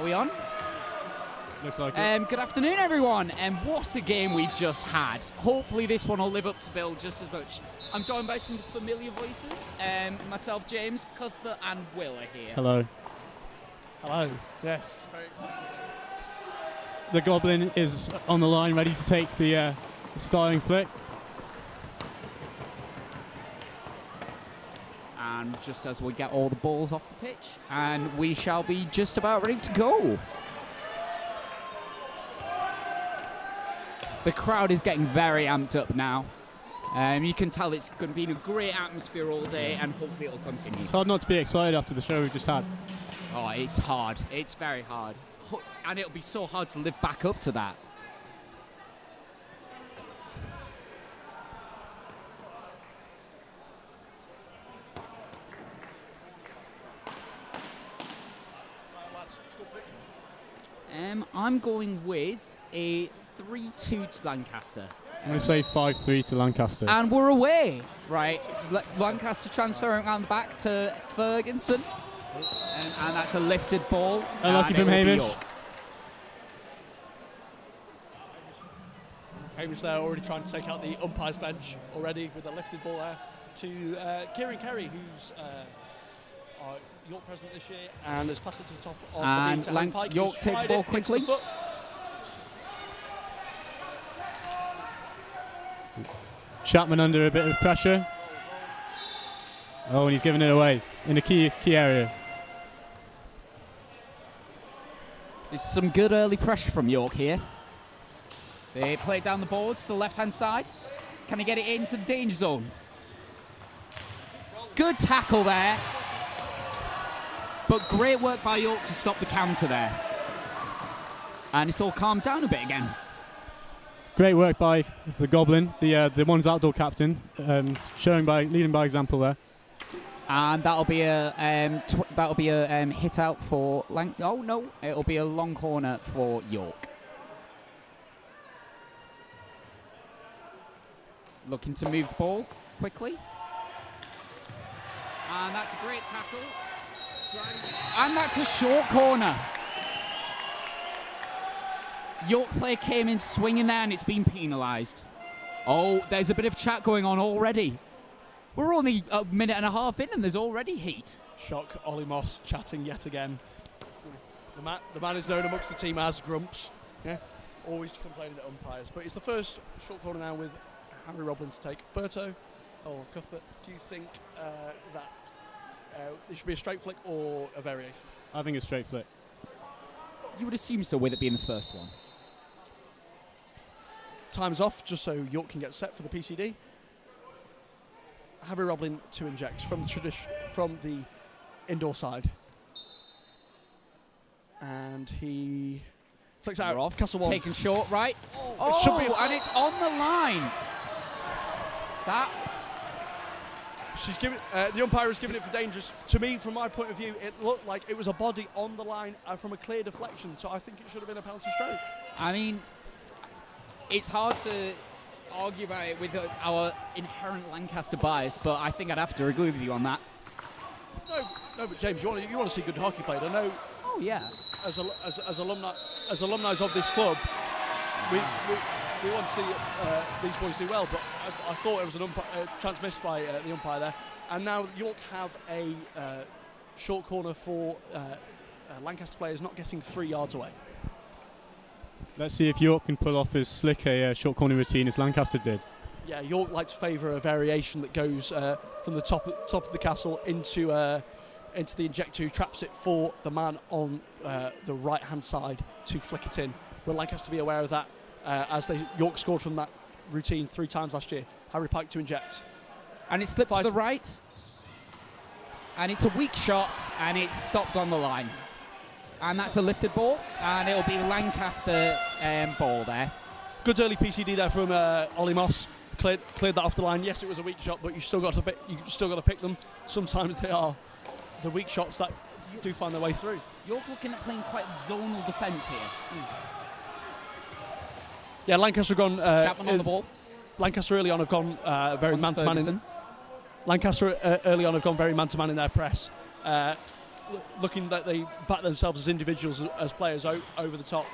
Are we on? Looks like it. Good afternoon, everyone. What a game we've just had. Hopefully this one will live up to Bill just as much. I'm joined by some familiar voices. Myself, James, Cuthbert, and Will are here. Hello. Hello. Yes. Very excited. The Goblin is on the line, ready to take the starting flick. And just as we get all the balls off the pitch, and we shall be just about ready to go. The crowd is getting very amped up now. You can tell it's going to be in a great atmosphere all day, and hopefully it'll continue. It's hard not to be excited after the show we've just had. Oh, it's hard. It's very hard. And it'll be so hard to live back up to that. I'm going with a 3-2 to Lancaster. I'm going to say 5-3 to Lancaster. And we're away. Right. Lancaster transferring around the back to Ferguson. And that's a lifted ball. Unlucky from Hamish. Hamish there already trying to take out the umpire's bench already with a lifted ball there to Kieran Kerry, who's our York president this year, and has passed it to the top of and the Pike. York take the ball quickly. Chapman under a bit of pressure. Oh, and he's giving it away in a key area. There's some good early pressure from York here. They play it down the boards to the left-hand side. Can he get it into the danger zone? Good tackle there. But great work by York to stop the counter there. And it's all calmed down a bit again. Great work by the Goblin, the one's outdoor captain, leading by example there. And that'll be a hit out for it'll be a long corner for York. Looking to move the ball quickly. And that's a great tackle. And that's a short corner. York player came in swinging there and it's been penalised. Oh, there's a bit of chat going on already. We're only a minute and a half in and there's already heat. Shock, Ollie Moss chatting yet again. The man is known amongst the team as Grumps. Yeah, always complaining at umpires. But it's the first short corner now with Harry Roblin to take. Berto or Cuthbert, do you think that it should be a straight flick or a variation? I think a straight flick. You would assume so with it being the first one. Time's off just so York can get set for the PCD. Harry Roblin to inject from the indoor side. And he flicks out off. Castle one. Taken short, right? It should be and it's on the line. She's given the umpire has given it for dangerous. To me, from my point of view, it looked like it was a body on the line from a clear deflection. So I think it should have been a penalty stroke. I mean, it's hard to argue about it with our inherent Lancaster bias, but I think I'd have to agree with you on that. No, but James, you want to see good hockey played. I know. Oh yeah. As alumni of this club, we want to see these boys do well. But I thought it was a chance missed by the umpire there. And now York have a short corner for Lancaster players not getting 3 yards away. Let's see if York can pull off as slick a short corner routine as Lancaster did. Yeah, York like to favour a variation that goes from the top of the castle into the injector, who traps it for the man on the right-hand side to flick it in. Will Lancaster be aware of that as York scored from that routine 3 times last year? Harry Pike to inject. And it slipped to the right. And it's a weak shot, and it's stopped on the line. And that's a lifted ball, and it'll be Lancaster ball there. Good early PCD there from Ollie Moss. Cleared that off the line. Yes, it was a weak shot, but you still got to pick them. Sometimes they are the weak shots that do find their way through. You're looking at playing quite zonal defence here. Yeah, Lancaster have gone. Chapman on the ball. Lancaster early on have gone Lancaster early on have gone very man-to-man in their press. looking that they back themselves as individuals, as players over the top.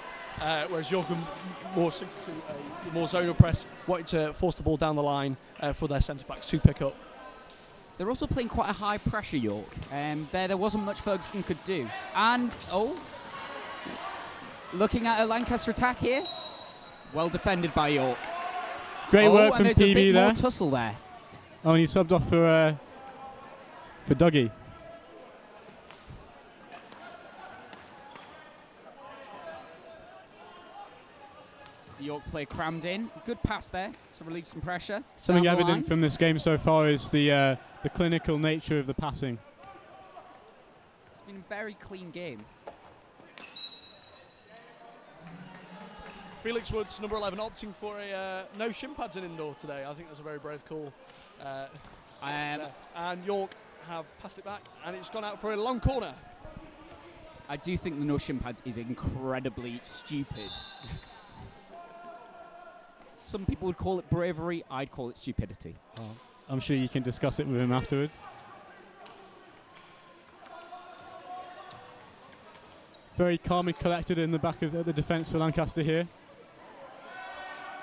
Whereas York are more suited to a more zonal press, wanting to force the ball down the line for their centre backs to pick up. They're also playing quite a high pressure, York. There wasn't much Ferguson could do. And, looking at a Lancaster attack here. Well defended by York. Great work from and there's a PB bit there. more tussle there. Oh, and he subbed off for Dougie. The York player crammed in. Good pass there to relieve some pressure. Something Down the evident line. from this game so far is the clinical nature of the passing. It's been a very clean game. Felix Woods, number 11, opting for a no shin pads in indoor today. I think that's a very brave call. And York have passed it back, and it's gone out for a long corner. I do think the no shin pads is incredibly stupid. Some people would call it bravery. I'd call it stupidity. Oh, I'm sure you can discuss it with him afterwards. Very calm and collected in the back of the defence for Lancaster here.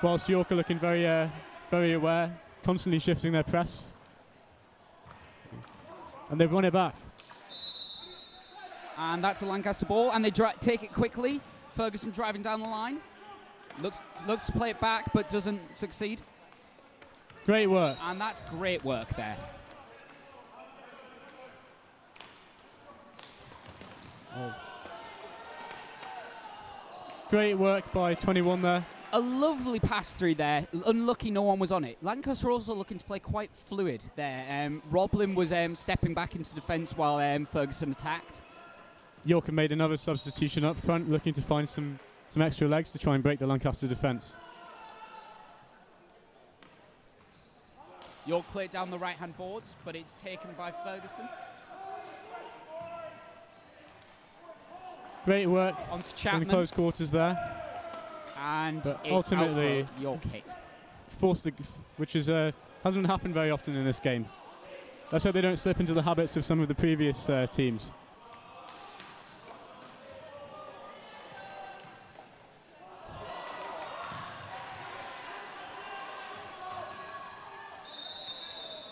Whilst York are looking very, very aware, constantly shifting their press. And they've run it back. And that's a Lancaster ball, and they take it quickly. Ferguson driving down the line. Looks to play it back, but doesn't succeed. Great work. And that's great work there. Oh. Great work by 21 there. A lovely pass through there. Unlucky no one was on it. Lancaster also looking to play quite fluid there. Roblin was stepping back into defence while Ferguson attacked. York have made another substitution up front, looking to find some extra legs to try and break the Lancaster defence. York played down the right-hand boards, but it's taken by Ferguson. Great work Onto in Chapman. the close quarters there. And But it's ultimately out for York hit. Forced, which is hasn't happened very often in this game. Let's hope they don't slip into the habits of some of the previous teams.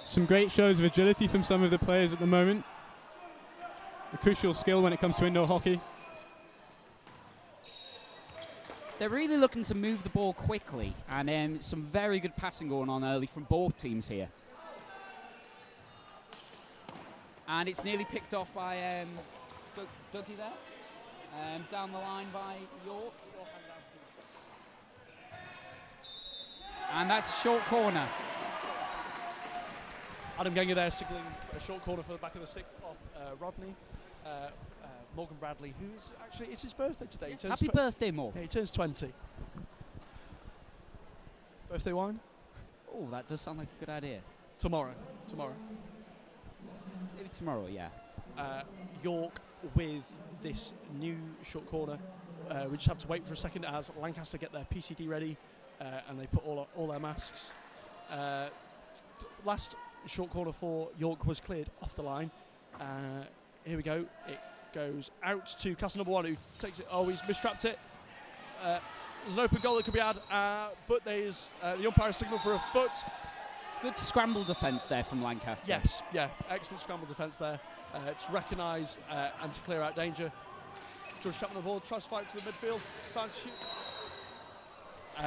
Some great shows of agility from some of the players at the moment. A crucial skill when it comes to indoor hockey. They're really looking to move the ball quickly, and some very good passing going on early from both teams here. And it's nearly picked off by Dougie there. Down the line by York. And that's a short corner. Adam Genger there signalling a short corner for the back of the stick off Rodney. Morgan Bradley, who is actually, it's his birthday today. Yes, happy birthday, Morgan. Yeah, he turns 20. Birthday wine? Oh, that does sound like a good idea. Tomorrow. Maybe tomorrow, yeah. York with this new short corner. We just have to wait for a second as Lancaster get their PCD ready and they put all their masks. Last short corner for York was cleared off the line. Here we go. It goes out to Castle number 1, who takes it. Oh, he's mistrapped it. There's an open goal that could be had, but there's the umpire signal for a foot. Good scramble defence there from Lancaster. Yes, yeah, excellent scramble defence there to recognise and to clear out danger. George Chapman on the ball, tries to fight to the midfield. Finds Hugh.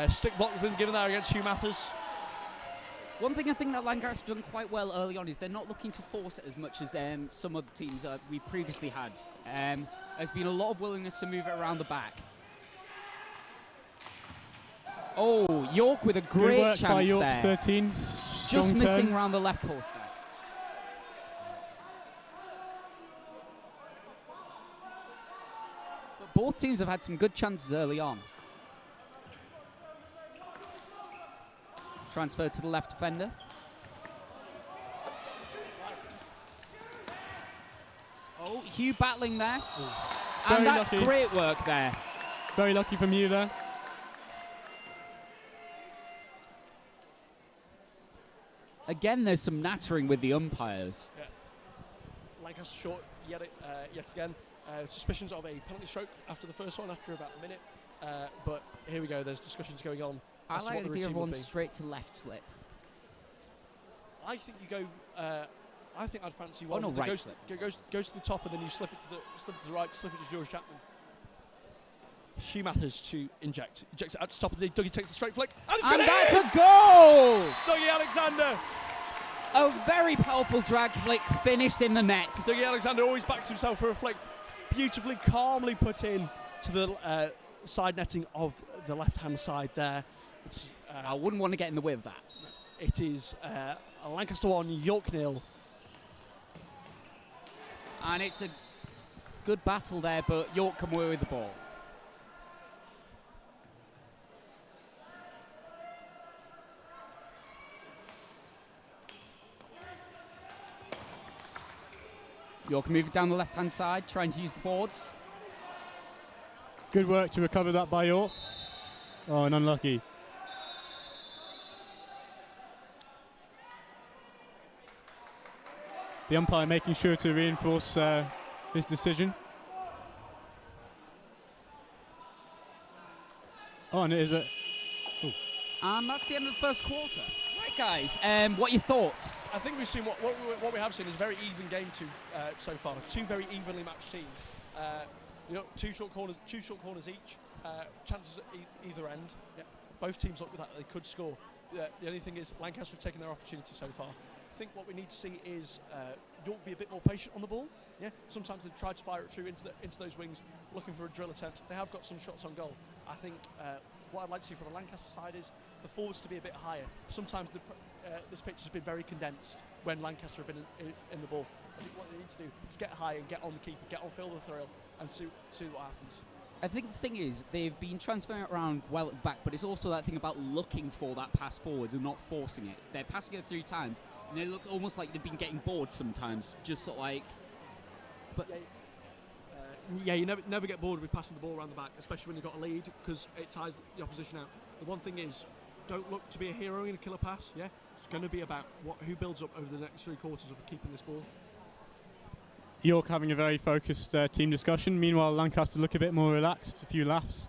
Stick block has been given there against Hugh Mathers. One thing I think that Lancaster done quite well early on is they're not looking to force it as much as some other teams we've previously had. There's been a lot of willingness to move it around the back. Oh, York with a great Good work chance by York, there. 13. Just Strong missing turn. around the left post there. But both teams have had some good chances early on. Transferred to the left defender. Oh, Hugh battling there. Very And that's lucky. great work there. Very lucky from you there. Again, there's some nattering with the umpires. Yeah. Lancaster short yet again. Suspicions of a penalty stroke after the first one, after about a minute. But here we go. There's discussions going on. I like the idea of one straight to left slip. I think you go. I think I'd fancy one. Oh no, that right slip. Goes to the top and then you slip it to the right, slip it to George Chapman. Hugh Mathers to inject it out to top of the Dougie takes the straight flick and that's a goal! Dougie Alexander. A very powerful drag flick finished in the net. Dougie Alexander always backs himself for a flick. Beautifully, calmly put in to the side netting of the left-hand side there. I wouldn't want to get in the way of that. It is Lancaster 1, York 0. And it's a good battle there, but York come away with the ball. York moving down the left-hand side, trying to use the boards. Good work to recover that by York. Oh, and unlucky. The umpire making sure to reinforce his decision. Oh, and it is a... Ooh. And that's the end of the first quarter. Right, guys, what are your thoughts? I think we've seen what we have seen is a very even game so far. Two very evenly matched teams. Two short corners each. Chances at either end. Yeah, both teams look like they could score. The only thing is Lancaster have taken their opportunity so far. I think what we need to see is York be a bit more patient on the ball. Yeah, sometimes they try to fire it through into those wings, looking for a drill attempt. They have got some shots on goal. I think what I'd like to see from the Lancaster side is the forwards to be a bit higher. Sometimes this pitch has been very condensed when Lancaster have been in the ball. I think what they need to do is get high and get on the keeper, get on Phil the Thrill, and see what happens. I think the thing is, they've been transferring it around well at the back, but it's also that thing about looking for that pass forwards and not forcing it. They're passing it 3 times, and they look almost like they've been getting bored sometimes, just sort of like... But you never get bored with passing the ball around the back, especially when you've got a lead, because it ties the opposition out. The one thing is, don't look to be a hero in a killer pass, yeah? It's going to be about who builds up over the next 3 quarters of keeping this ball. York having a very focused team discussion. Meanwhile, Lancaster look a bit more relaxed, a few laughs.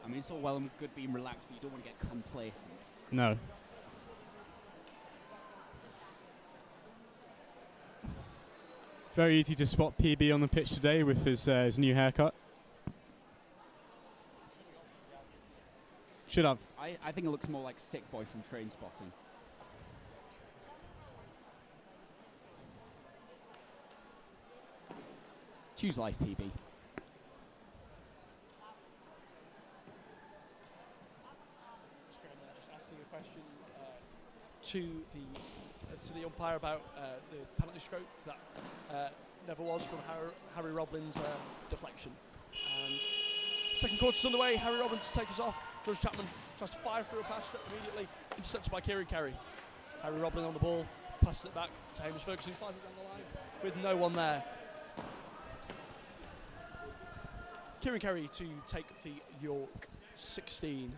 I mean, it's all well and good being relaxed, but you don't want to get complacent. No. Very easy to spot PB on the pitch today with his new haircut. Should have. I think it looks more like Sick Boy from Train Spotting. Choose life, PB. Just asking a question to the umpire about the penalty stroke that never was from Harry Roblin's deflection. And second quarter's underway. Harry Robbins to take us off. George Chapman tries to fire through a pass immediately, intercepted by Kieran Carey. Harry Roblin on the ball, passes it back to Hamish Ferguson, fires it down the line with no one there. Kieran Carey to take the York 16.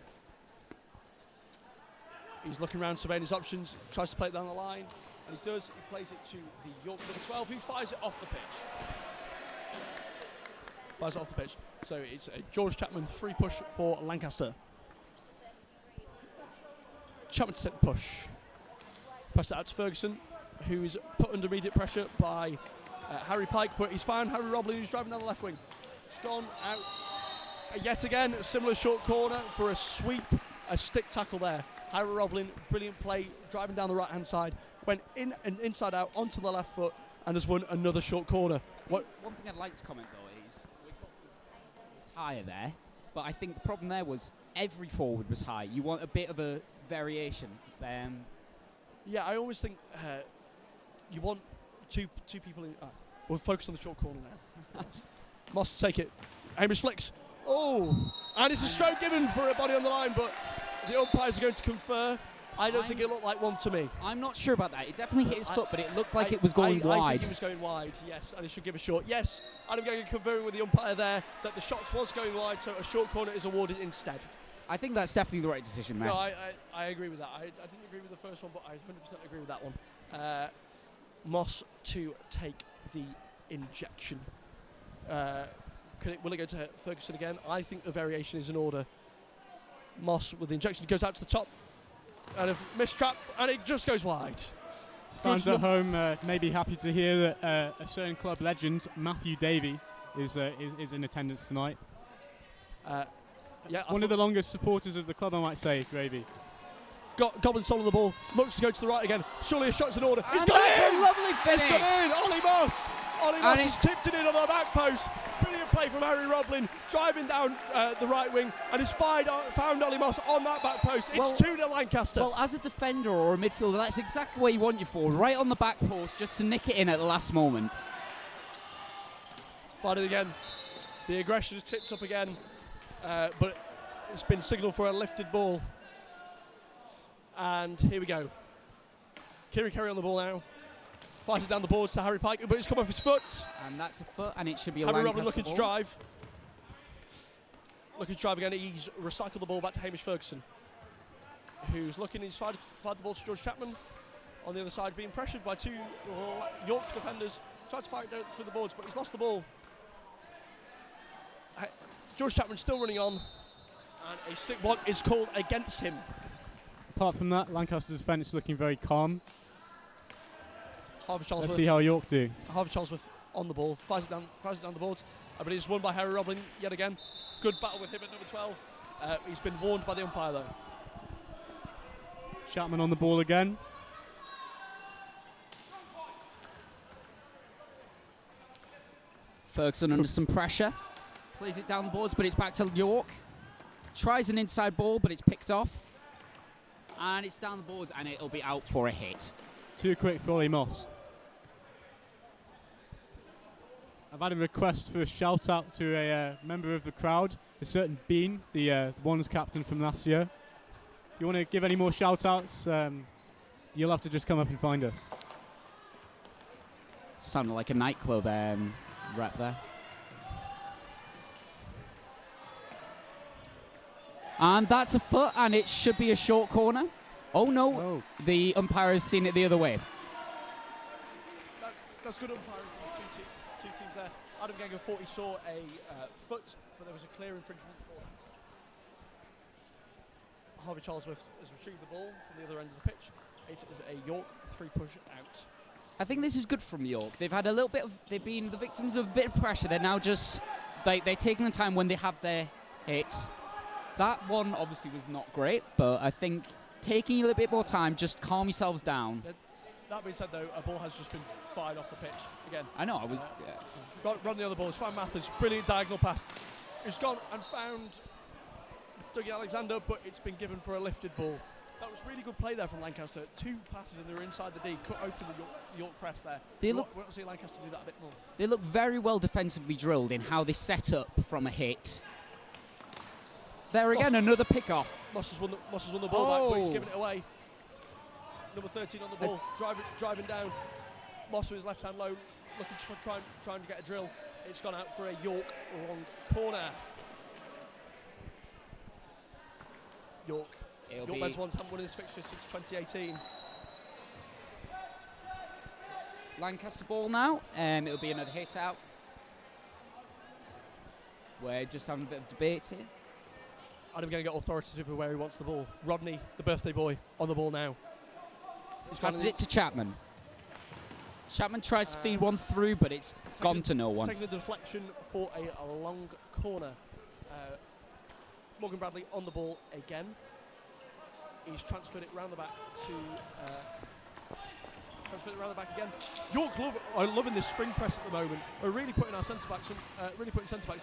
He's looking around, surveying his options, tries to play it down the line, and he does. He plays it to the York number 12, who fires it off the pitch. Fires it off the pitch. So it's a George Chapman free push for Lancaster. Chapman to take the push. Pass it out to Ferguson, who is put under immediate pressure by Harry Pike, but he's found Harry Roblin, who's driving down the left wing. It's gone out. Yet again, a similar short corner for a sweep, a stick tackle there. Harry Roblin, brilliant play, driving down the right-hand side, went in and inside out onto the left foot, and has won another short corner. One thing I'd like to comment, though, is it's higher there, but I think the problem there was every forward was high. You want a bit of a variation. Yeah, I always think you want two people in... we'll focus on the short corner now. Moss to take it. Hamish flicks. Oh! And it's a stroke given for a body on the line, but the umpires are going to confer. I don't think it looked like one to me. I'm not sure about that. It definitely hit his foot, but it looked like it was going wide. I think it was going wide, yes, and it should give a short. Yes, Adam Gagnon conferring with the umpire there that the shot was going wide, so a short corner is awarded instead. I think that's definitely the right decision there. No, I agree with that. I didn't agree with the first one, but I 100% agree with that one. Moss to take the injection. Will it go to Ferguson again? I think the variation is in order. Moss with the injection goes out to the top, and a missed trap, and it just goes wide. Fans at home may be happy to hear that a certain club legend, Matthew Davey, is in attendance tonight. One of the longest supporters of the club, I might say, Gravy. Goblin sold the ball, looks to go to the right again. Surely a shot's in order. And It's got that's in! a lovely finish. It's got in! Ollie Moss! Ollie Moss And has tipped it in on the back post. Brilliant play from Harry Roblin, driving down the right wing, and has found Ollie Moss on that back post. It's 2-0 Lancaster. Well, as a defender or a midfielder, that's exactly where you want your forward, right on the back post, just to nick it in at the last moment. Find it again. The aggression is tipped up again, but it's been signalled for a lifted ball. And here we go. Kieran Kerry on the ball now. Flies it down the boards to Harry Pike, but it's come off his foot. And that's a foot, and it should be a Harry Lancaster Roblin looking ball. to drive. Looking to drive again. He's recycled the ball back to Hamish Ferguson, who's looking. He's fired the ball to George Chapman. On the other side, being pressured by two York defenders. Tried to fire it down through the boards, but he's lost the ball. George Chapman still running on, and a stick block is called against him. Apart from that, Lancaster's defence looking very calm. Harvey Let's Charlesworth. see how York do. Harvey Charlesworth on the ball, fires it down the boards, but he's won by Harry Roblin yet again. Good battle with him at number 12. He's been warned by the umpire though. Chapman on the ball again. Ferguson under some pressure. Plays it down the boards, but it's back to York. Tries an inside ball, but it's picked off. And it's down the boards, and it'll be out for a hit. Too quick for Ollie Moss. I've had a request for a shout out to a member of the crowd, a certain Bean, the Wanderers captain from last year. You want to give any more shout outs? You'll have to just come up and find us. Sounded like a nightclub rep there. And that's a foot, and it should be a short corner. Oh no, Oh. The umpire has seen it the other way. That's good umpiring from the two teams there. Adam Genga thought he saw a foot, but there was a clear infringement for that. Harvey Charlesworth has retrieved the ball from the other end of the pitch. It is a York 3-push out. I think this is good from York. They've had a little bit of, they've been the victims of a bit of pressure. They're now just, they're taking the time when they have their hits. That one obviously was not great, but I think taking a little bit more time, just calm yourselves down. That being said though, a ball has just been fired off the pitch again. I know, I was, Run the other ball, it's found Mathers, brilliant diagonal pass. He's gone and found Dougie Alexander, but it's been given for a lifted ball. That was really good play there from Lancaster. Two passes and they were inside the D, cut open the York press there. They We'll look- not see Lancaster do that a bit more. They look very well defensively drilled in how they set up from a hit. There again, another pick-off. Moss has won the ball back, but he's Oh. given it away. Number 13 on the ball, driving down. Moss with his left hand low, looking to trying to get a drill. It's gone out for a York long corner. York Men's ones haven't won this fixture since 2018. Lancaster ball now, it'll be another hit out. We're just having a bit of debate here. Adam going to get authoritative of where he wants the ball. Rodney, the birthday boy, on the ball now. He's Passes it to Chapman. Chapman tries to feed one through, but it's gone to no one. Taking a deflection for a long corner. Morgan Bradley on the ball again. He's transferred it round the back to... transferred it round the back again. York are loving this spring press at the moment. We're really putting our centre backs,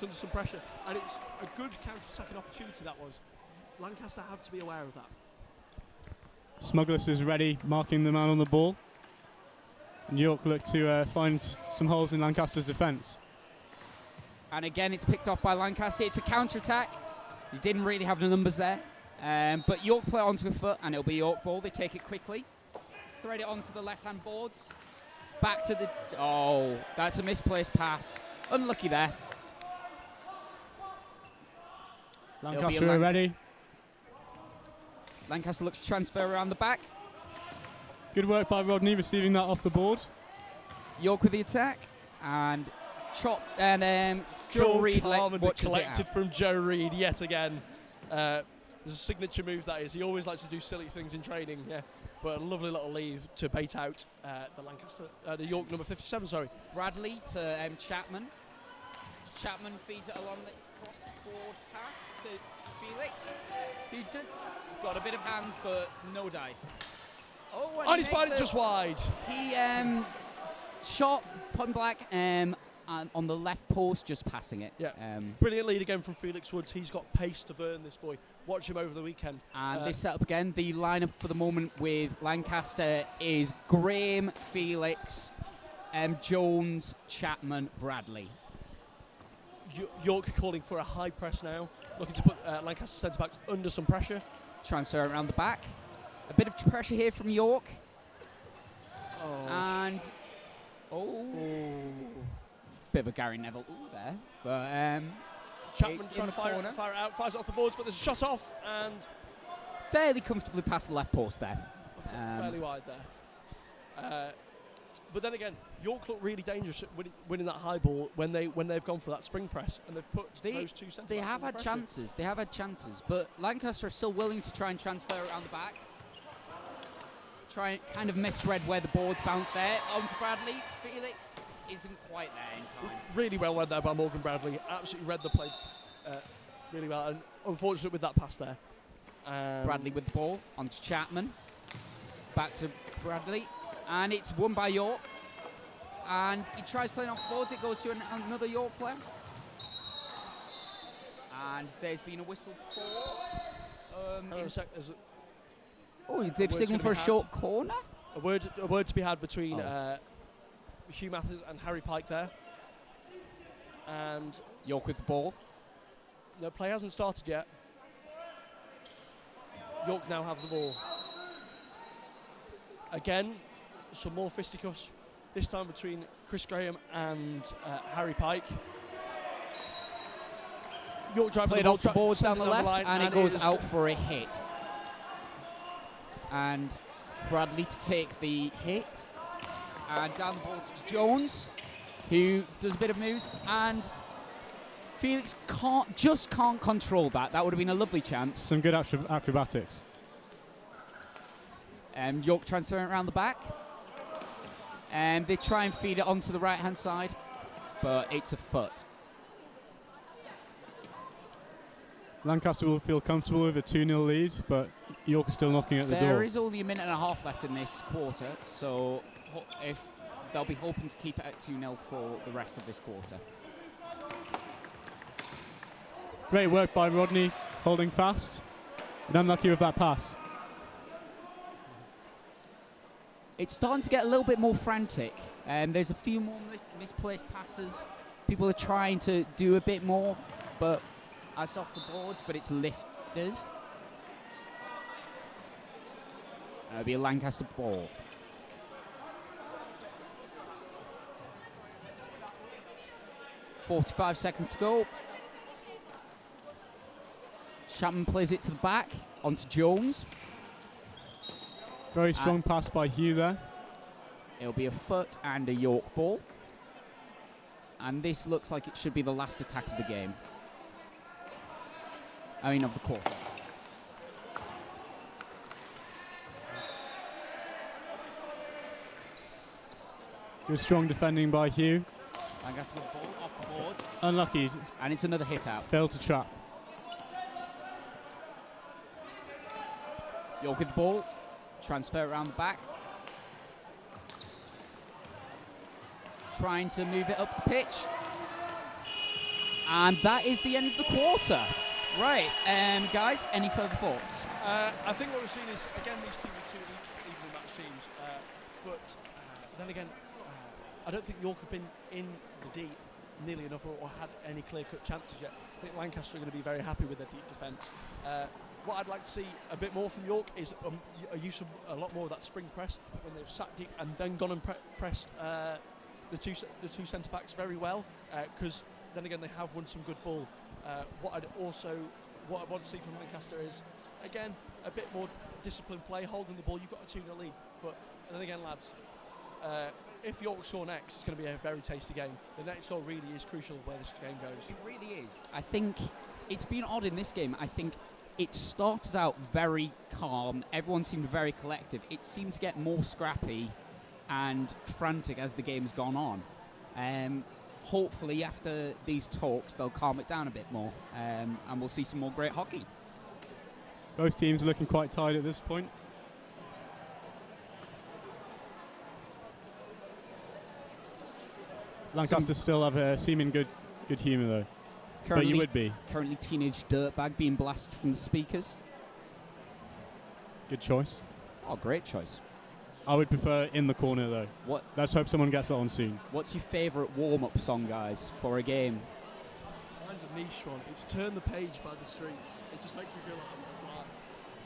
under some pressure, and it's a good counter-attacking opportunity that was. Lancaster have to be aware of that. Smugglers is ready, marking the man on the ball. And York look to find some holes in Lancaster's defence. And again, it's picked off by Lancaster. It's a counter-attack. He didn't really have the numbers there. But York play it onto a foot, and it'll be York ball. They take it quickly. Thread it onto the left-hand boards. Back to the... Oh, that's a misplaced pass. Unlucky there. Lancaster are ready. Lancaster looks to transfer around the back. Good work by Rodney receiving that off the board. York with the attack, and chop, and Joe Cool, Reed calm and watches it collected out. from Joe Reed yet again. There's a signature move that is. He always likes to do silly things in training, yeah. But a lovely little lead to bait out the York number 57. Sorry. Bradley to Chapman. Chapman feeds it along the cross-forward pass to Felix, who got a bit of hands but no dice. Oh, And he's fired it just wide. He shot point blank on the left post, just passing it. Yeah. Brilliant lead again from Felix Woods. He's got pace to burn, this boy. Watch him over the weekend. And this setup again, the lineup for the moment with Lancaster is Graham, Felix, Jones, Chapman, Bradley. York calling for a high press now, looking to put Lancaster centre-backs under some pressure. Transfer around the back. A bit of pressure here from York. Oh. And, bit of a Gary Neville there. But Chapman it's trying in to the fire corner. it out, fires it off the boards, but there's a shot off and Fairly comfortably past the left post there. fairly wide there. But then again, York look really dangerous at winning that high ball when they've gone for that spring press and they've put those two centre. They have had chances. They have had chances, but Lancaster are still willing to try and transfer around the back. Try and kind of misread where the boards bounce there. On to Bradley. Felix isn't quite there in time. Really well read there by Morgan Bradley. Absolutely read the play really well, and unfortunate with that pass there. Bradley with the ball onto Chapman. Back to Bradley, and it's won by York. And he tries playing off the boards. It goes to another York player. And there's been a whistle for. Hang on a sec, there's They've signalled for a short corner. a word to be had between Hugh Mathers and Harry Pike there. And York with the ball. the play hasn't started yet. York now have the ball. Again, some more fisticuffs, this time between Chris Graham and Harry Pike. York driving Played the ball, off the boards down the left, line, and it goes is out for a hit. And Bradley to take the hit. And down the ball to Jones, who does a bit of moves. And Felix can't control that. That would have been a lovely chance. Some good acrobatics. York transferring around the back. And they try and feed it onto the right-hand side, but it's a foot. Lancaster will feel comfortable with a 2-0 lead, but York is still knocking at the door. There is only a minute and a half left in this quarter, so if they'll be hoping to keep it at 2-0 for the rest of this quarter. Great work by Rodney, holding fast. And unlucky with that pass. It's starting to get a little bit more frantic. There's a few more misplaced passes. People are trying to do a bit more, but that's off the boards, but it's lifted. It'll be a Lancaster ball. .45 seconds to go. Chapman plays it to the back, onto Jones. Very strong pass by Hugh there. It'll be a foot and a York ball. And this looks like it should be the last attack of the game. I mean, of the quarter. Good strong defending by Hugh. Lancaster with the ball off the board. Unlucky, And it's another hit out. failed to trap. York with the ball. Transfer around the back. Trying to move it up the pitch. And that is the end of the quarter. Right, guys, any further thoughts? I think what we've seen is, again, these teams are two evenly matched teams. But then again, I don't think York have been in the D nearly enough or had any clear-cut chances yet. I think Lancaster are going to be very happy with their deep defence. What I'd like to see a bit more from York is a use of a lot more of that spring press when they've sat deep and then gone and pressed the two centre backs very well, because then again they have won some good ball. What I want to see from Lancaster is, again, a bit more disciplined play, holding the ball. You've got a 2-0 lead, but And then again, lads, if York score next, it's going to be a very tasty game. The next goal really is crucial where this game goes. It really is. I think it's been odd in this game. I think it started out very calm. Everyone seemed very collective. It seemed to get more scrappy and frantic as the game's gone on. Hopefully, after these talks, they'll calm it down a bit more, and we'll see some more great hockey. Both teams are looking quite tired at this point. Lancaster still have a seeming good humour though. But you would be. Currently, teenage dirtbag being blasted from the speakers. Good choice. Oh, great choice. I would prefer In the Corner though. What? Let's hope someone gets that on soon. What's your favourite warm-up song, guys, for a game? Mine's a niche one. It's Turn the Page by The Streets. It just makes me feel like I'm fly.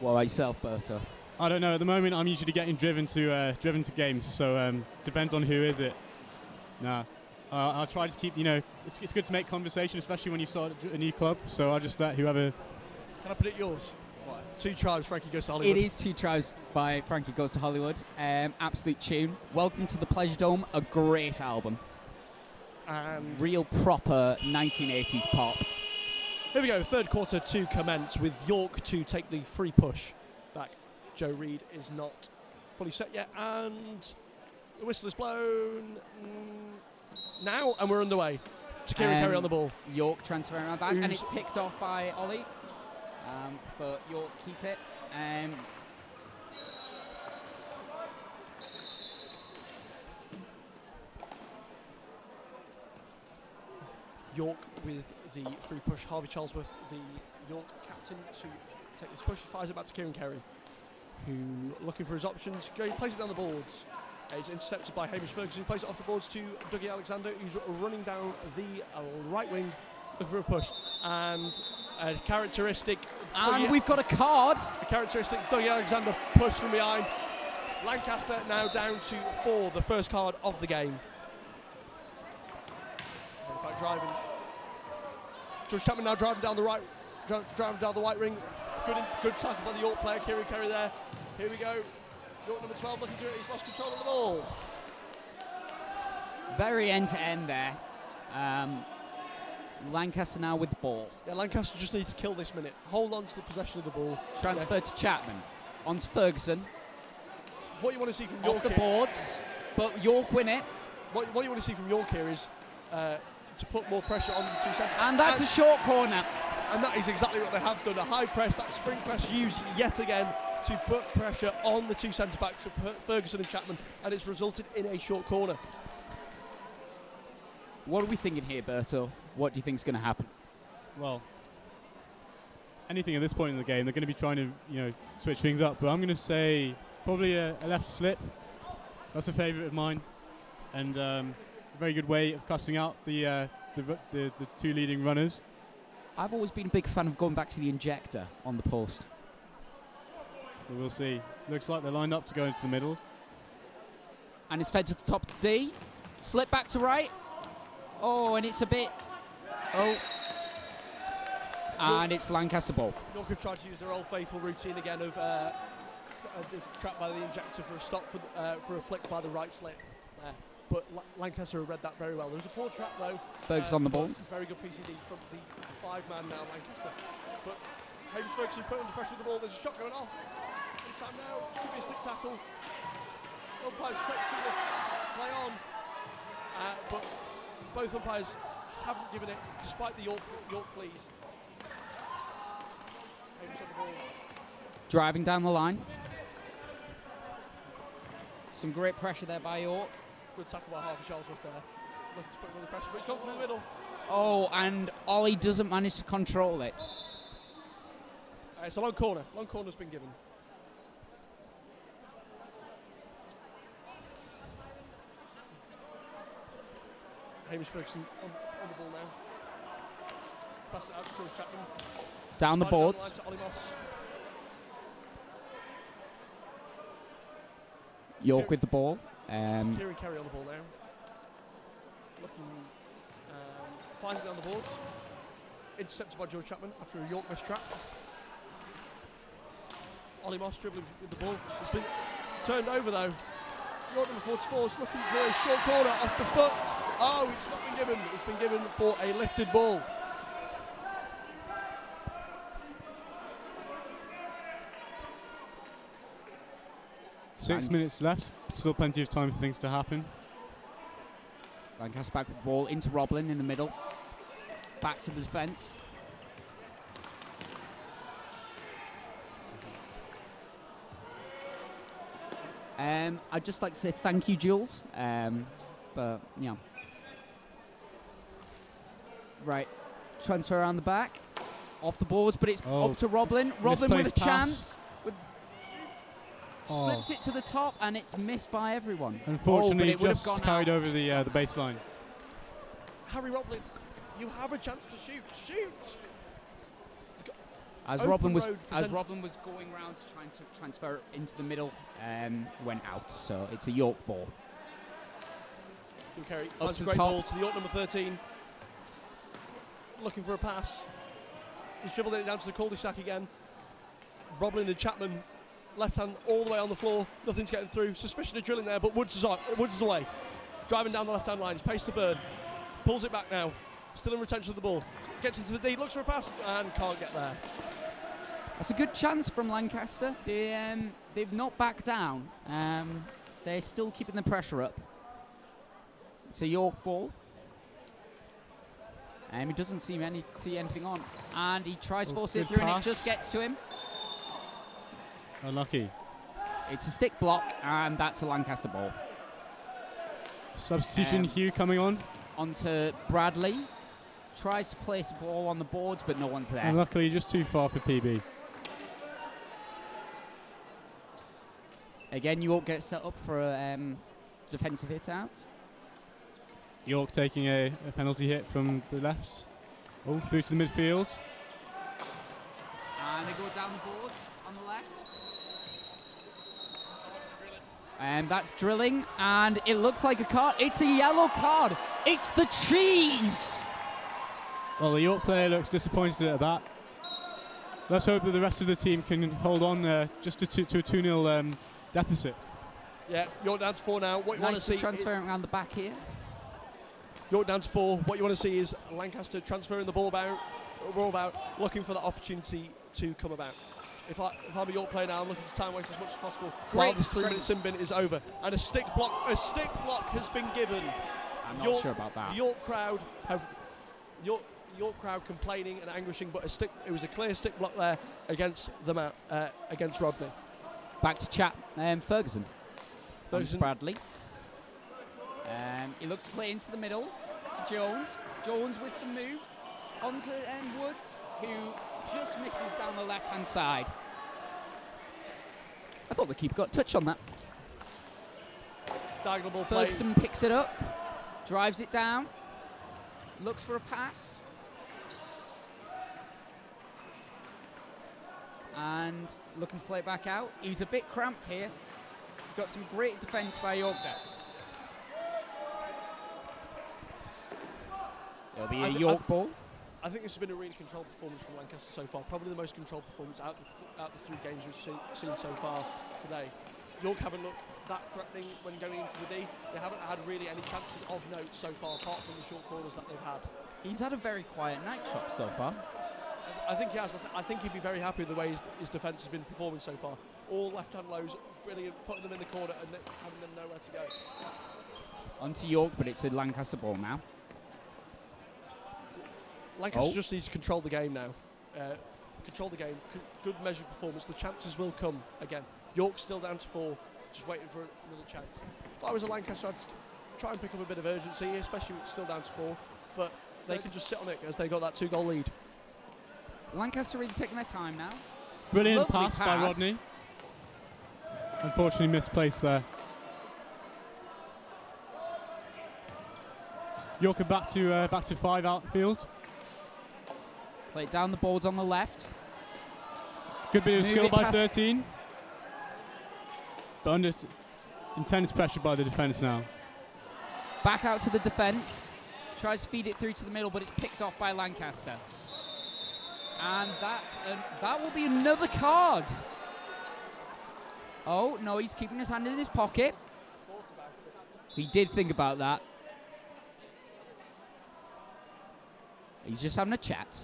What about yourself, Berto? I don't know. At the moment, I'm usually getting driven to games, so depends on who is it. Nah. I'll try to keep, it's good to make conversation, especially when you start a new club. So I'll just let whoever. Can I put it yours? What? Two Tribes, Frankie Goes to Hollywood. It is Two Tribes by Frankie Goes to Hollywood. Absolute tune. Welcome to the Pleasure Dome, a great album. And real proper 1980s pop. Here we go, third quarter to commence with York to take the free push back. Joe Reed is not fully set yet, and the whistle is blown now, and we're underway. Takira Kerry on the ball. York transferring around back, and it's picked off by Ollie, but York keep it. York with the free push. Harvey Charlesworth, the York captain, to take this push. Fires it back to Kieran Kerry, who, looking for his options, plays it down the boards. It's intercepted by Hamish Ferguson, who plays it off the boards to Dougie Alexander, who's running down the right wing, looking for a push. And a characteristic... And we've got a card! A characteristic Dougie Alexander push from behind. Lancaster now down to 4, the first card of the game. Back driving. George Chapman now driving down the right, driving down the white ring. Good tackle by the York player, Kieran Kerry there. Here we go. York number 12 looking to it. He's lost control of the ball. Very end-to-end there. Lancaster now with the ball. Yeah, Lancaster just needs to kill this minute. Hold on to the possession of the ball. Transferred to Chapman. On to Ferguson. What you want to see from York off the boards, but York win it. What you want to see from York here is to put more pressure on the two centre backs. And that's a short corner. And that is exactly what they have done. A high press, that spring press used yet again to put pressure on the two centre backs of Ferguson and Chapman, and it's resulted in a short corner. What are we thinking here, Berto? What do you think is going to happen? Well, anything at this point in the game, they're going to be trying to, switch things up. But I'm going to say probably a left slip. That's a favourite of mine, and a very good way of cutting out the two leading runners. I've always been a big fan of going back to the injector on the post. But we'll see. Looks like they're lined up to go into the middle. And it's fed to the top D. Slip back to right. Oh, and it's a bit... Oh. And it's Lancaster ball. York have tried to use their old faithful routine again of trapped by the injector for a stop for a flick by the right slip. But Lancaster have read that very well. There's a poor trap though. Ferguson on the ball. Very good PCD from the 5-man now, Lancaster. But Hamish Ferguson put under pressure with the ball. There's a shot going off. In time now, it could be a stick tackle. Umpires see the play on. But both umpires haven't given it, despite the York pleas. Hamish on the ball. Driving down the line. Some great pressure there by York. Good tackle by Harvey Charlesworth there. Looking to put him under pressure, but he's gone through the middle. Oh, and Ollie doesn't manage to control it. It's a long corner. Long corner's been given. Hamish Ferguson on the ball now. Pass it out to George Chapman. Down the boards. Down the line to Ollie Moss. York with the ball. Kieran Kerry on the ball now. Looking, finds it down the boards. Intercepted by George Chapman after a York miss trap. Ollie Moss dribbling with the ball. It's been turned over though. York number 44 is looking for a short corner off the foot. Oh, it's not been given. It's been given for a lifted ball. Six minutes left. Still plenty of time for things to happen. Lancaster back with the ball into Roblin in the middle. Back to the defence. I'd just like to say thank you, Jules. But, yeah. Right. Transfer around the back. Off the balls, but it's up to Roblin. Roblin with a chance. Slips it to the top, and it's missed by everyone. Unfortunately, just carried over the baseline. Harry Roblin, you have a chance to shoot. Shoot! As Roblin was going round to try and transfer into the middle, went out. So it's a York ball. Jim Carey Up finds to a the great top. ball to the York number 13. Looking for a pass. He's dribbled it down to the cul-de-sac again. Roblin and Chapman, left hand all the way on the floor. Nothing's getting through. Suspicion of drilling there, but Woods is away. Driving down the left-hand line. He's paced the bird. Pulls it back now. Still in retention of the ball. Gets into the D, looks for a pass, and can't get there. That's a good chance from Lancaster. They've not backed down. They're still keeping the pressure up. It's a York ball. He doesn't see anything on. And he tries to force it through, and it just gets to him. Unlucky. It's a stick block, and that's a Lancaster ball. Substitution Hugh coming on. Onto Bradley. Tries to place a ball on the boards, but no one's there. And luckily, just too far for PB. Again, York gets set up for a defensive hit out. York taking a penalty hit from the left. Oh, through to the midfield. And they go down the boards on the left. And that's drilling, and it looks like a card. It's a yellow card. It's the cheese. Well, the York player looks disappointed at that. Let's hope that the rest of the team can hold on just to a 2-0 deficit. Yeah, York down to 4 now. What you want to see? Transferring around the back here. York down to 4. What you want to see is Lancaster transferring the ball about, looking for that opportunity to come about. If I'm a York player now, I'm looking to time waste as much as possible while the 3-minute sin bin is over. And a stick block has been given. I'm not sure about that. York crowd complaining and anguishing, but it was a clear stick block there against against Rodney. Back to Ferguson. Bradley. He looks to play into the middle to Jones. Jones with some moves onto Woods, who just misses down the left-hand side. I thought the keeper got touch on that. Diagonal ball play. Ferguson picks it up, drives it down, looks for a pass. And looking to play it back out. He's a bit cramped here. He's got some great defence by York there. It'll be a York ball. I think this has been a really controlled performance from Lancaster so far. Probably the most controlled performance out the 3 games we've seen so far today. York haven't looked that threatening when going into the D. They haven't had really any chances of note so far, apart from the short corners that they've had. He's had a very quiet night shot so far. I think he has. I think he'd be very happy with the way his defence has been performing so far. All left-hand lows, brilliant, putting them in the corner and having them nowhere to go. On to York, but it's a Lancaster ball now. Lancaster just needs to control the game now. Control the game. Good measured performance. The chances will come again. York's still down to 4, just waiting for another chance. If I was a Lancaster, I'd try and pick up a bit of urgency, especially with it's still down to 4. But they can just sit on it as they got that 2-goal lead. Lancaster really taking their time now. Brilliant pass by Rodney. Unfortunately misplaced there. York are back to 5 outfield. Play it down the boards on the left. Good bit of skill by 13. But under intense pressure by the defence now. Back out to the defence. Tries to feed it through to the middle, but it's picked off by Lancaster. And that will be another card. Oh, no, he's keeping his hand in his pocket. He did think about that. He's just having a chat.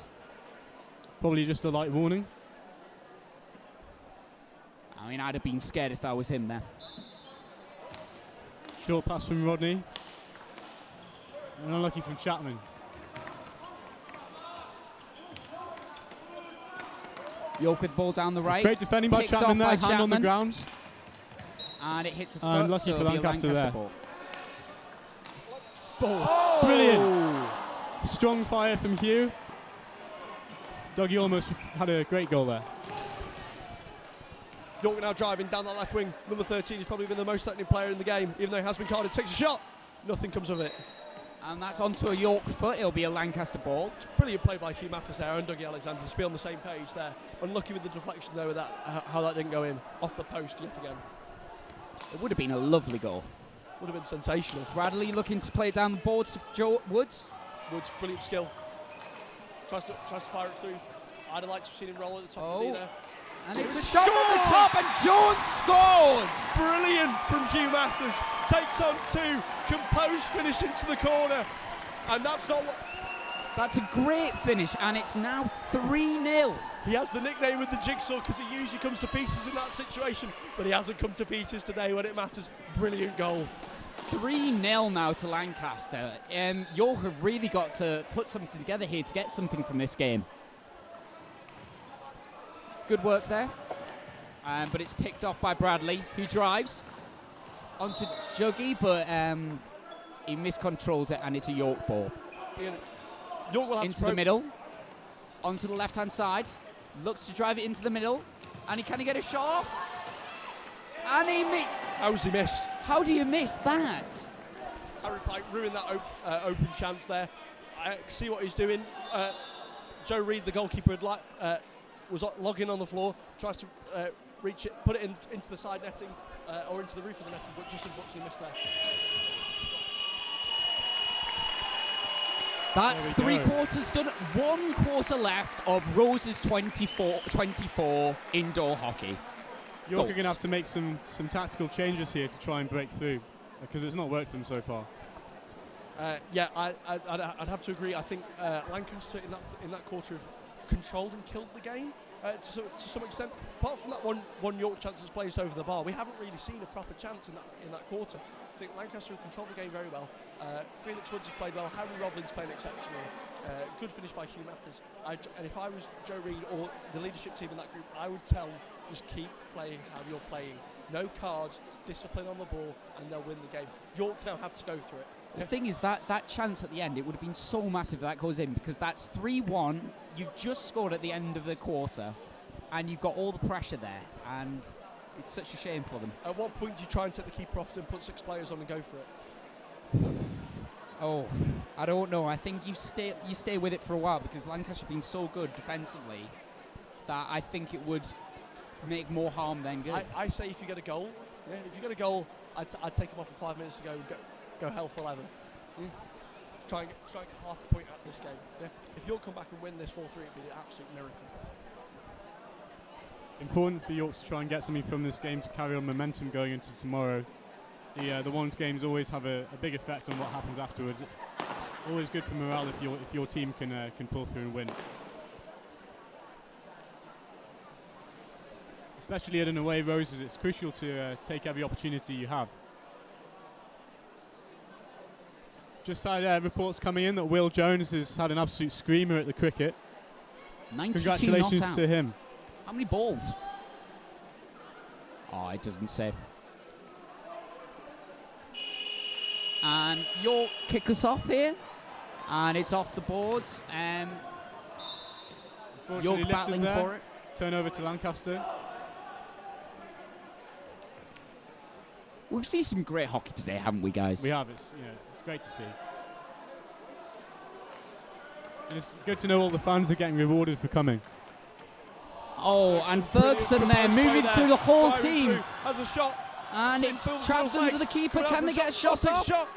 Probably just a light warning. I mean, I'd have been scared if I was him there. Short pass from Rodney. And unlucky from Chapman. York with ball down the right. Great defending by Picked Chapman there, off by hand on the Chapman. ground. And it hits a foot, And lucky so for it'll be a Lancaster there. ball. Ball. Oh! Brilliant. Strong fire from Hugh. Dougie almost had a great goal there. York now driving down that left wing. Number 13 has probably been the most threatening player in the game, even though he has been carded. Takes a shot. Nothing comes of it. And that's onto a York foot. It'll be a Lancaster ball. Brilliant play by Hugh Mathis there and Dougie Alexander to be on the same page there. Unlucky with the deflection there with that, how that didn't go in. Off the post yet again. It would have been a lovely goal. Would have been sensational. Bradley looking to play it down the boards to Joe Woods. Woods, brilliant skill. Tries to fire it through. I'd have liked to have seen him roll at the top of the D there. And it's a shot from the top, and Jones scores! Brilliant from Hugh Mathis. Takes on two. Composed finish into the corner. And that's not what... That's a great finish, and it's now 3-0. He has the nickname with the jigsaw because he usually comes to pieces in that situation, but he hasn't come to pieces today when it matters. Brilliant goal. 3-0 now to Lancaster. York have really got to put something together here to get something from this game. Good work there. But it's picked off by Bradley, who drives onto Juggy, but he miscontrols it, and it's a York ball. York will have Into the middle, onto the left-hand side. Looks to drive it into the middle, and can he get a shot off? And how's he missed? How do you miss that? Harry Pike ruined that open chance there. I see what he's doing. Joe Reid, the goalkeeper, was logging on the floor, tries to reach it, put it into the side netting or into the roof of the netting, but just unfortunately missed there. That's 3 quarters done. 1 quarter left of Rose's 24 indoor hockey. York are going to have to make some tactical changes here to try and break through, because it's not worked for them so far. Yeah, I'd have to agree. I think Lancaster in that quarter have controlled and killed the game to some extent. Apart from that one York chance that's placed over the bar, we haven't really seen a proper chance in that quarter. I think Lancaster have controlled the game very well. Felix Woods has played well. Harry Roblin's playing exceptionally. Good finish by Hugh Mathis. And if I was Joe Reid or the leadership team in that group, I would tell them, just keep playing how you're playing. No cards, discipline on the ball, and they'll win the game. York now have to go through it. The thing is that chance at the end, it would have been so massive if that goes in, because that's 3-1. You've just scored at the end of the quarter, and you've got all the pressure there, and it's such a shame for them. At what point do you try and take the keeper off and put 6 players on and go for it? Oh, I don't know. I think you stay with it for a while, because Lancaster have been so good defensively that I think it would make more harm than good. I say if you get a goal, if you get a goal, I'd take him off for 5 minutes to go hell for leather. Yeah. Try and get half a point out of this game. Yeah. If you'll come back and win this 4-3, it'd be an absolute miracle. Important for York to try and get something from this game to carry on momentum going into tomorrow. The ones games always have a big effect on what happens afterwards. It's always good for morale if your team can pull through and win. Especially at an away Roses, it's crucial to take every opportunity you have. Just had reports coming in that Will Jones has had an absolute screamer at the cricket. 92 Congratulations not out. to him. How many balls? Oh, it doesn't say. And York kick us off here, and it's off the boards. Unfortunately York battling there. for it. Turnover to Lancaster. We've seen some great hockey today, haven't we, guys? We have. It's great to see. And it's good to know all the fans are getting rewarded for coming. Oh, and Ferguson there, moving through the whole team. Has a shot. And it's trapped under the keeper. Can they get a shot off?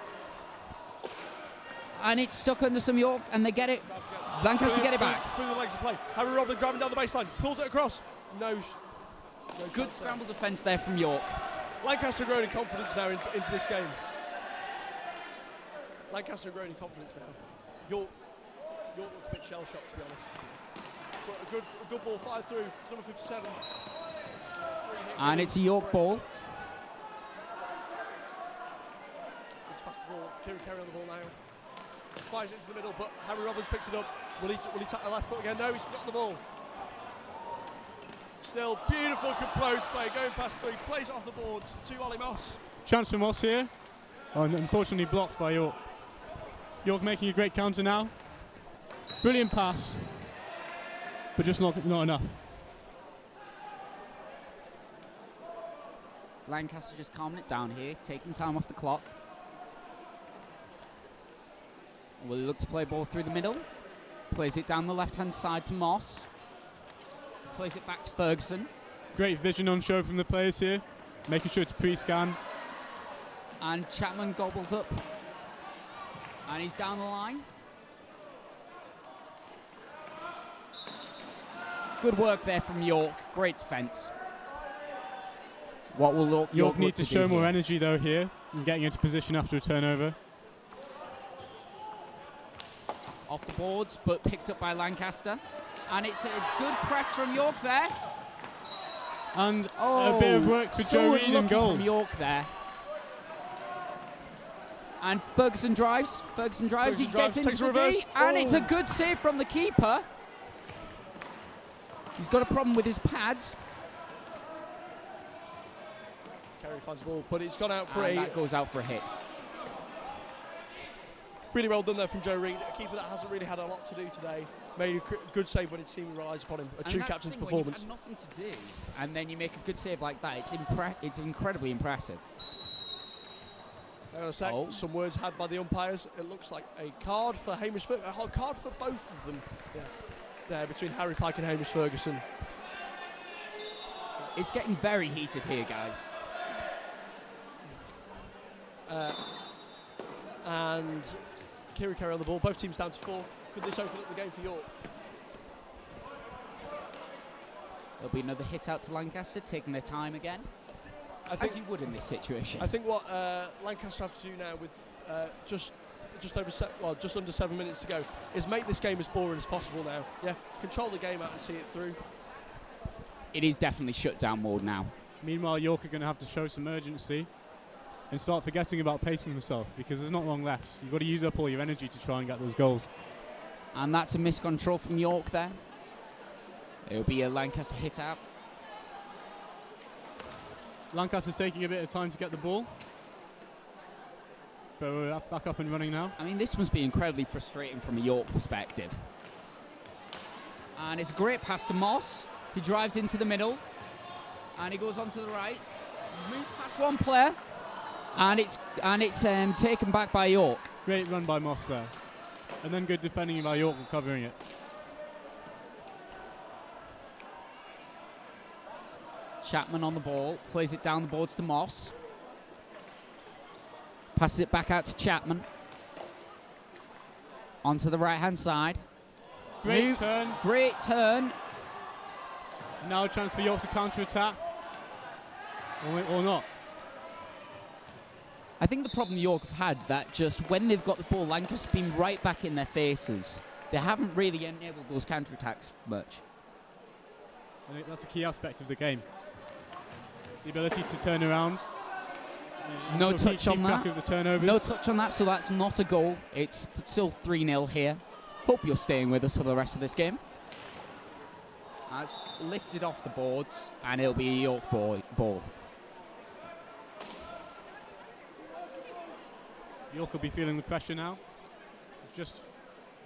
And it's stuck under some York, and they get it. Lancaster get it back. Through the legs of play. Harry Roblin driving down the baseline. Pulls it across. No Good scramble defence there from York. Lancaster growing in confidence now into this game. Lancaster are growing in confidence now. York look a bit shell-shocked, to be honest. But a good ball fired through. It's number 57. And it's a York ball. It's past the ball. Kieran Kerry on the ball now. Fires it into the middle, but Harry Robbins picks it up. Will he tap the left foot again? No, he's forgotten the ball. Still beautiful composed play, going past three, plays it off the boards to Ollie Moss. Chance for Moss here. Oh, and unfortunately blocked by York. York making a great counter now. Brilliant pass, but just not enough. Lancaster just calming it down here, taking time off the clock. Will he look to play ball through the middle? Plays it down the left-hand side to Moss. Plays it back to Ferguson. Great vision on show from the players here, making sure to pre-scan. And Chapman gobbled up. And he's down the line. Good work there from York. Great defence. What will York need to show more here? energy though here, and getting into position after a turnover. Off the boards, but picked up by Lancaster. And it's a good press from York there. And a bit of work for Joe Reed in goal. From York there. And Ferguson drives. He gets into the D, and it's a good save from the keeper. He's got a problem with his pads. Kerry finds the ball, but it's gone out for and that goes out for a hit. Really well done there from Joe Reed, a keeper that hasn't really had a lot to do today. Made a good save when his team relies upon him. A true captain's performance. When you've had nothing to do, and then you make a good save like that. It's incredibly impressive. Hang on a sec. Some words had by the umpires. It looks like a card for Hamish Ferguson. A card for both of them. Yeah. There between Harry Pike and Hamish Ferguson. It's getting very heated here, guys. And Kieran Kerry on the ball. Both teams down to 4. Could this open up the game for York? There'll be another hit out to Lancaster, taking their time again. As you would in this situation. I think what Lancaster have to do now with just under 7 minutes to go is make this game as boring as possible now. Yeah, control the game out and see it through. It is definitely shutdown mode now. Meanwhile, York are going to have to show some urgency and start forgetting about pacing themselves, because there's not long left. You've got to use up all your energy to try and get those goals. And that's a miscontrol from York there. It'll be a Lancaster hit out. Lancaster's taking a bit of time to get the ball. But we're back up and running now. I mean, this must be incredibly frustrating from a York perspective. And it's a great pass to Moss. He drives into the middle. And he goes on to the right. Moves past one player. And it's taken back by York. Great run by Moss there. And then good defending by York recovering it. Chapman on the ball, plays it down the boards to Moss. Passes it back out to Chapman. Onto the right-hand side. Great turn. Great turn. Now a chance for York to counter-attack. Or not. I think the problem York have had that just when they've got the ball, Lancaster's been right back in their faces. They haven't really enabled those counter-attacks much. I think that's a key aspect of the game. The ability to turn around. No touch on that. Of the turnovers. No touch on that, so that's not a goal. It's still 3-0 here. Hope you're staying with us for the rest of this game. As lifted off the boards, and it'll be a York ball. York will be feeling the pressure now. It's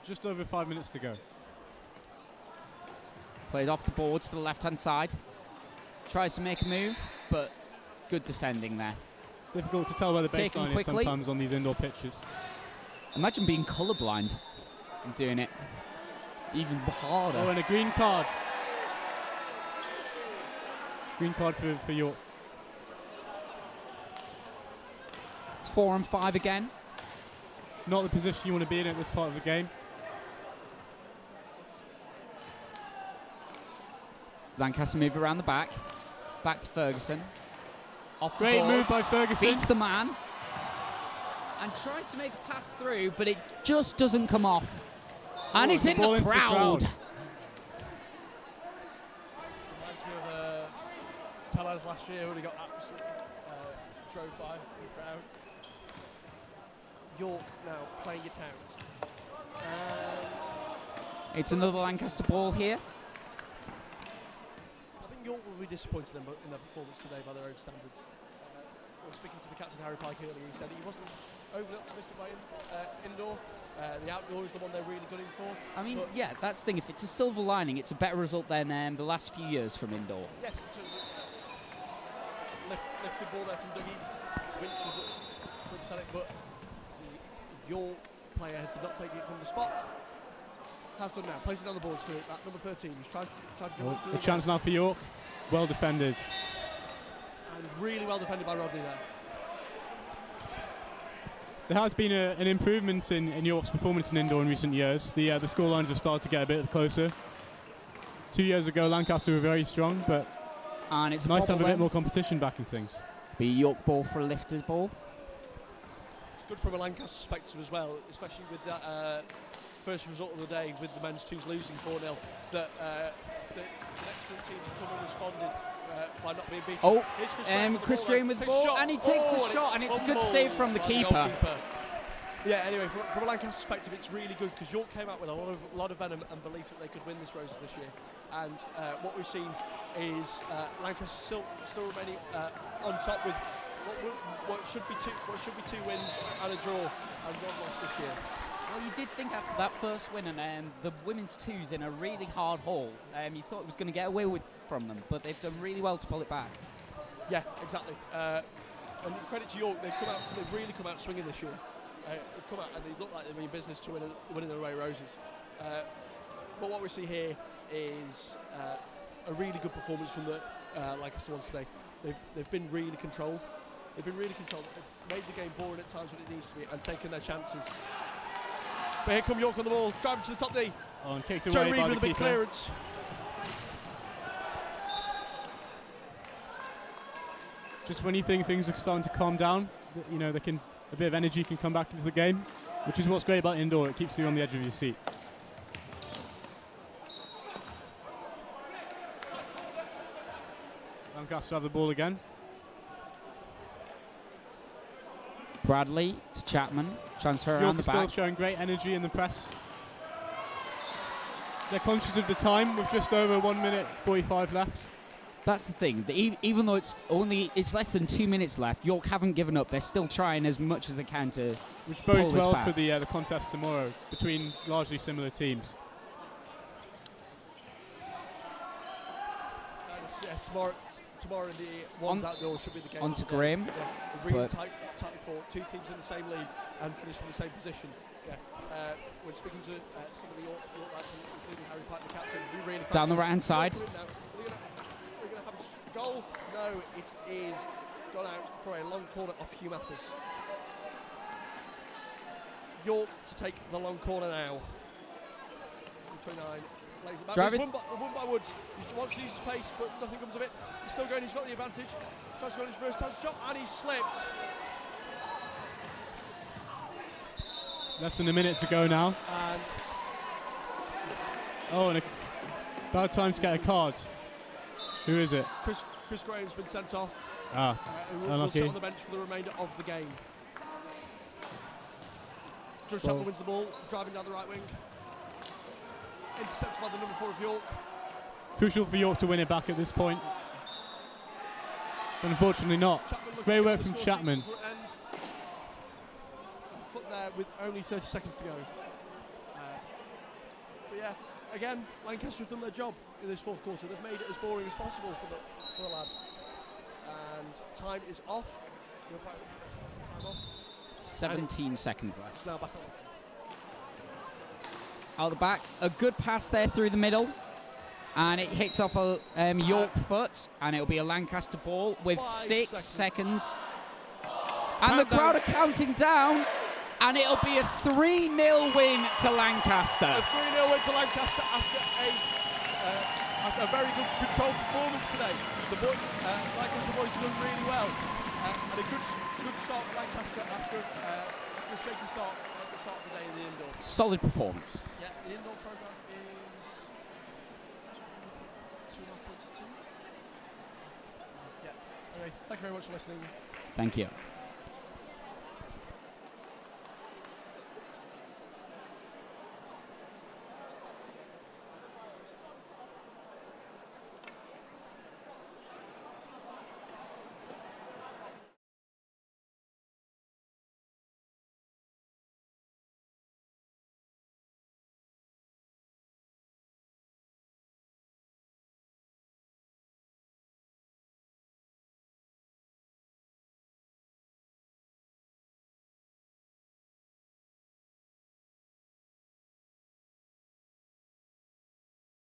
just over 5 minutes to go. Played off the boards to the left-hand side. Tries to make a move, but good defending there. Difficult to tell where the baseline is sometimes on these indoor pitches. Imagine being colourblind and doing it even harder. Oh, and a green card. Green card for York. It's 4-on-5 again. Not the position you want to be in at this part of the game. Lancaster move around the back. Back to Ferguson. Off the Great boards. move by Ferguson. Beats the man. and tries to make a pass through, but it just doesn't come off. And Oh, it's in ball the into the crowd. Reminds me of Tellers last year when he got absolutely drove by the crowd. York now playing it out. It's another Lancaster ball here. I think York will be disappointed in their performance today by their own standards. When speaking to the captain Harry Pike earlier, he said he wasn't overly optimistic about indoor. The outdoor is the one they're really gunning for. I mean, yeah, that's the thing. If it's a silver lining, it's a better result than the last few years from indoor. Yes, in terms of lifted ball there from Dougie. Wince at it, but the York player did not take it from the spot. Has done now. Plays it down the boards to number 13. He's tried to do it through. A chance now for York. Well defended. And really well defended by Rodney there. There has been an improvement in York's performance in indoor in recent years. The scorelines have started to get a bit closer. 2 years ago, Lancaster were very strong, but And it's nice to have a bit then. more competition back in things. Be a York ball for a lifter's ball. It's good from a Lancaster perspective as well, especially with that first result of the day with the men's twos losing 4-0. That the next three teams have come and responded by not being beaten. Oh, Here's Chris Graham with the ball, and he takes the shot, and it's a good save from the keeper. Yeah, anyway, from a Lancaster perspective, it's really good because York came out with a lot of venom and belief that they could win this Roses this year. And what we've seen is Lancaster still remaining on top with what should be two wins and a draw and one loss this year. Well, you did think after that first win and the women's twos in a really hard haul, you thought it was going to get away from them, but they've done really well to pull it back. Yeah, exactly. And credit to York, they've really come out swinging this year. They've come out and they look like they mean business to winning the away Roses. But what we see here is a really good performance from the Lancaster ones today. They've been really controlled. They've made the game boring at times when it needs to be and taken their chances. But here come York on the ball, driving to the top D. Oh, and kicked Joe away Reed by with the a big keeper. clearance. Just when you think things are starting to calm down, a bit of energy can come back into the game, which is what's great about indoor. It keeps you on the edge of your seat. Lancaster have the ball again. Bradley to Chapman, transfer around York the is still back. showing great energy in the press. They're conscious of the time with just over 1 minute 45 left. That's the thing. Even though it's less than 2 minutes left, York haven't given up. They're still trying as much as they can to Which pull bodes this well back. for the contest tomorrow between largely similar teams. Tomorrow in the ones outdoors should be the game. On to of the day. Graham. Yeah, a really but- tight fought. Two teams in the same league and finished in the same position. Yeah. When speaking to some of the York lads, including Harry Pike, the captain, we really Down the fancy- right-hand side. They're going to have a goal. No, it is gone out for a long corner off Hugh Mathers. York to take the long corner now. 29. Lays it back. Drive He's it. won by Woods. He wants to use his pace, but nothing comes of it. He's still going. He's got the advantage. Tries to go on his first touch shot, and he slipped. Less than a minute to go now. And Oh, and a bad time to get a card. Who is it? Chris Graham's been sent off. Who will unlucky. sit on the bench for the remainder of the game. Josh Chapman wins the ball, driving down the right wing. Intercepted by the number 4 of York. Crucial for York to win it back at this point. But unfortunately not. Chapman looking Great to work get the from score Chapman. sheet before it ends. A foot there with only 30 seconds to go. But yeah, again, Lancaster have done their job in this fourth quarter. They've made it as boring as possible for the lads. And time is off. Time off. 17 seconds left. It's now back on. Out the back, a good pass there through the middle, and it hits off a York foot, and it'll be a Lancaster ball with 5 6 seconds. And the Countdown. crowd are counting down, and it'll be a 3-0 win to Lancaster. A 3-0 win to Lancaster after a very good controlled performance today. The Lancaster boys have done really well. And a good start for Lancaster after a shaky start at the start of the day in the indoor. Solid performance. Yeah, the indoor program is 2.5 points to 2. Yeah. Anyway, thank you very much for listening. Thank you.